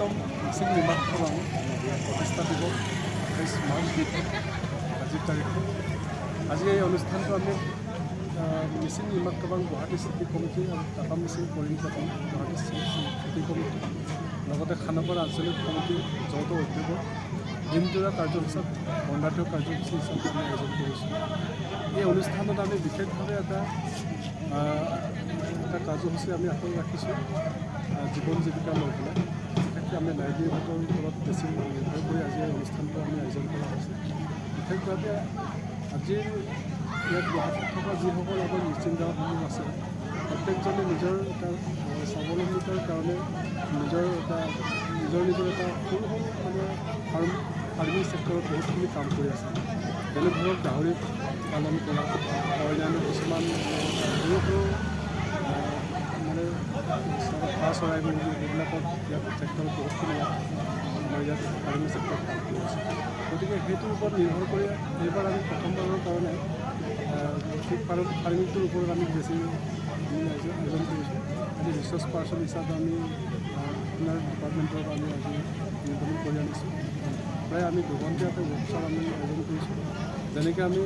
বৰ্তিস্তম মিচিং নিৰ্মাণ সভা প্ৰতিষ্ঠা দিৱস 28 মাৰ্চ আজিৰ তাৰিখত আজি এই অনুষ্ঠানটো আমি মিচিং নিৰ্মাণ সভা গুৱাহাটী চিটি কমিটি আৰু টাটা মিচিং পৰিণকৰণ গুৱাহাটী চিটি কমিটি লগতে খানাপাৰা আঞ্চলিক সমিতিৰ যৌথ উদ্যোগৰ দিনজোৰা কাৰ্যসূচীত বৰ্ণাঢ্য কাৰ্যসূচী হিচাপে আমি আয়োজন কৰিছোঁ। এই অনুষ্ঠানত আমি বিশেষভাৱে এটা কাৰ্যসূচী আমি হাতত ৰাখিছোঁ জীৱন জীৱিকা লৈ পেলাই। বিশেষকৈ আমি লাইভলিহুডৰ ওপৰত বেছি নিৰ্ভৰ কৰি আজি এই অনুষ্ঠানটো আমি আয়োজন কৰা হৈছে। বিশেষভাৱে আজিৰ ইয়াত গুৱাহাটীত থকা যিসকল আমাৰ মিচিং গাঁওসমূহ আছে প্ৰত্যেকজনে নিজৰ এটা স্বাৱলম্বিতাৰ কাৰণে নিজৰ এটা সৰু মানে ফাৰ্মিং ছেক্টৰত বহুতখিনি কাম কৰি আছে। যেনে ধৰক গাহৰি পালন কৰা অন্যান্য কিছুমান সৰু সৰু মানে হাঁহ চৰাই মুৰ্গী এইবিলাকত ইয়াত ছেক্টৰত বহুতখিনি আমাৰ ইয়াত ফাৰ্মিং ছেক্টৰত কাম কৰি আছে। গতিকে সেইটোৰ ওপৰত নিৰ্ভৰ কৰি এইবাৰ আমি প্ৰথমবাৰৰ কাৰণে ফাৰ্মিংটোৰ ওপৰত আমি বেছি আয়োজন কৰিছোঁ। আজি ৰিচাৰ্চ পাৰ্চন হিচাপে আমি আপোনাৰ ডিপাৰ্টমেণ্টৰ পৰা আমি আজি নিৰ্ধাৰণ কৰি আনিছোঁ। প্ৰায় আমি দুঘণ্টীয়াকৈ ৱৰ্কশ্বপ আমি আয়োজন কৰিছোঁ। যেনেকৈ আমি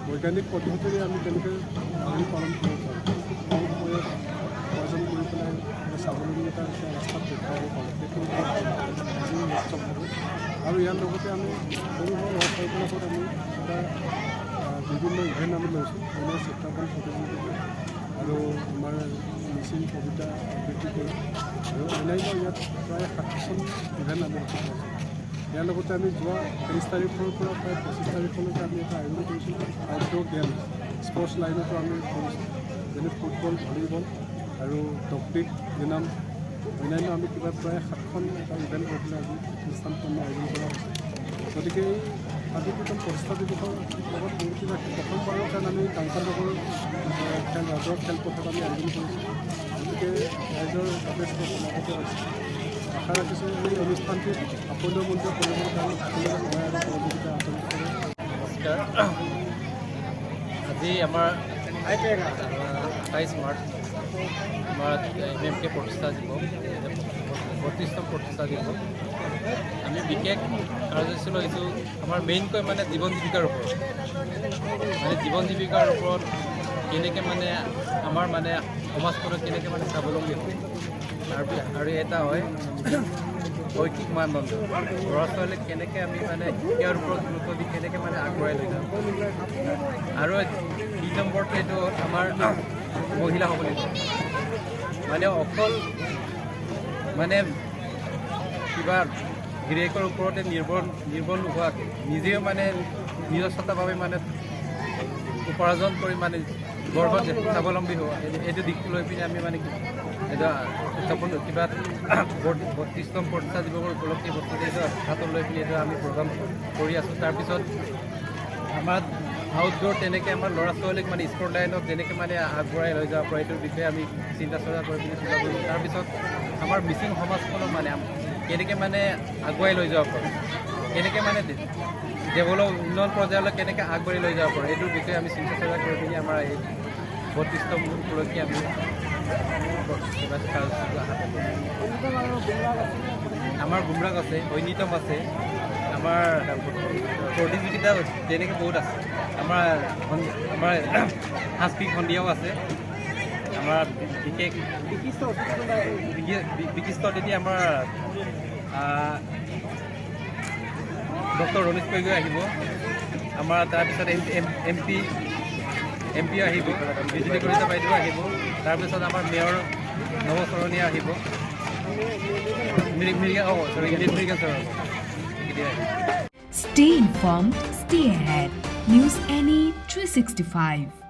বৈজ্ঞানিক পদ্ধতিৰে আমি কেনেকৈ গাহৰি পালন কৰিব পাৰোঁ, কম সময়ত উপাৰ্জন কৰি পেলাই স্বাৱলম্বিতাৰ এটা ৰাস্তাত দেখুৱাব পাৰোঁ, সেইটো আজি ৱৰ্কশ্বপ হ'ব। আৰু ইয়াৰ লগতে আমি সৰু সৰু ল'ৰা ছোৱালীবিলাকত আমি এটা বিভিন্ন ইভেণ্ট আমি লৈছোঁ, যেনে চিত্ৰাংকন প্ৰতিযোগিতা আৰু আমাৰ মিচিং কবিতা আবৃত্তি কৰোঁ আৰু অন্যান্য ইয়াত প্ৰায় 60খন ইভেণ্ট আমি ৰাখি পাইছোঁ। ইয়াৰ লগতে আমি যোৱা 23 তাৰিখৰ পৰা প্ৰায় 25 তাৰিখলৈকে আমি এটা আয়োজন কৰিছোঁ আউটড'ৰ গেম স্পৰ্টছ লাইনতো আমি কৰিছোঁ, যেনে ফুটবল, ভলীবল আৰু টপিক ইনাম অন্যান্য আমি কিবা প্ৰায় 7খন এটা ইভেণ্ট কৰি পেলাই আজি অনুষ্ঠানটো আমি আয়োজন কৰা হৈছে। গতিকে এই স্বাধীনতম প্ৰতিষ্ঠা দিৱসৰ লগত জড়িত ৰাখি প্ৰথমবাৰৰ কাৰণে আমি কাংকানগৰ ৰাজহুৱা খেলপথাৰত আমি আয়োজন কৰিছোঁ। গতিকে ৰাইজৰ যথেষ্ট সমাগত হৈছে। আশা ৰাখিছোঁ এই অনুষ্ঠানটিত আপুনিও মন্দিৰ কৰিবৰ কাৰণে সকলোৰে সহায় আৰু সহযোগিতা আচৰণ কৰে। নমস্কাৰ। আজি আমাৰ 28 মাৰ্চ আমাৰ MMK প্ৰতিষ্ঠা দিৱস 32তম প্ৰতিষ্ঠা দিৱস। আমি বিশেষ কাৰ্যসূচী লৈছোঁ আমাৰ মেইনকৈ মানে জীৱন জীৱিকাৰ ওপৰত, জীৱন জীৱিকাৰ ওপৰত কেনেকৈ মানে আমাৰ মানে সমাজখনত কেনেকৈ মানে স্বাৱলম্বী হয় আৰু এটা হয় শৈক্ষিক মানদণ্ড, ল'ৰা ছোৱালীক কেনেকৈ আমি মানে শিক্ষাৰ ওপৰত গুৰুত্ব দি কেনেকৈ মানে আগবঢ়াই লৈ যাওঁ। আৰু 2 নম্বৰটো এইটো আমাৰ মহিলা সবলীকৰণ, মানে অকল মানে কিবা গিৰিয়েকৰ ওপৰতে নিৰ্ভৰ নোহোৱাকৈ নিজেও মানে নিজস্বতাভাৱে মানে উপাৰ্জন কৰি মানে গৰ্ভত স্বাৱলম্বী হোৱা এইটো দিশটো লৈ পিনে আমি মানে এটা উত্থাপন কিবা 32তম প্ৰতিষ্ঠা দিৱসৰ উপলক্ষে বস্তুটো এইটো হাতত লৈ পিনে এইটো আমি প্ৰগ্ৰাম কৰি আছোঁ। তাৰপিছত আমাৰ আউটডোৰ তেনেকৈ আমাৰ ল'ৰা ছোৱালীক মানে স্পৰ্ট লাইনত যেনেকৈ মানে আগবঢ়াই লৈ যাব পাৰে এইটোৰ বিষয়ে আমি চিন্তা চৰ্চা কৰি পিনে চিন্তা কৰিছোঁ। তাৰপিছত আমাৰ মিচিং সমাজখনক মানে কেনেকৈ মানে আগুৱাই লৈ যাব পাৰোঁ, কেনেকৈ মানে ডেভেলপ উন্নয়ন পৰ্যায়লৈ কেনেকৈ আগবাঢ়ি লৈ যাব পাৰোঁ এইটোৰ বিষয়ে আমি চিন্তা চৰ্চা কৰি পিনে আমাৰ এই 32তম উপলক্ষে আমি আমাৰ গুমৰাগ আছে, ঐনিতম আছে, আমাৰ প্ৰতিযোগিতা তেনেকৈ বহুত আছে। আমাৰ সাংস্কৃতিক সন্ধিয়াও আছে। আমাৰ বিশেষ বিশিষ্ট অতিথি আমাৰ ডক্টৰ ৰমেশ গগৈ আহিব। আমাৰ তাৰপিছত MP আহিব, বিজুলী কলিতা বাইদেউ আহিব। তাৰপিছত আমাৰ মেয়ৰ নৱচৰণীয়া আহিব, Stay informed, stay ahead. News NE 365.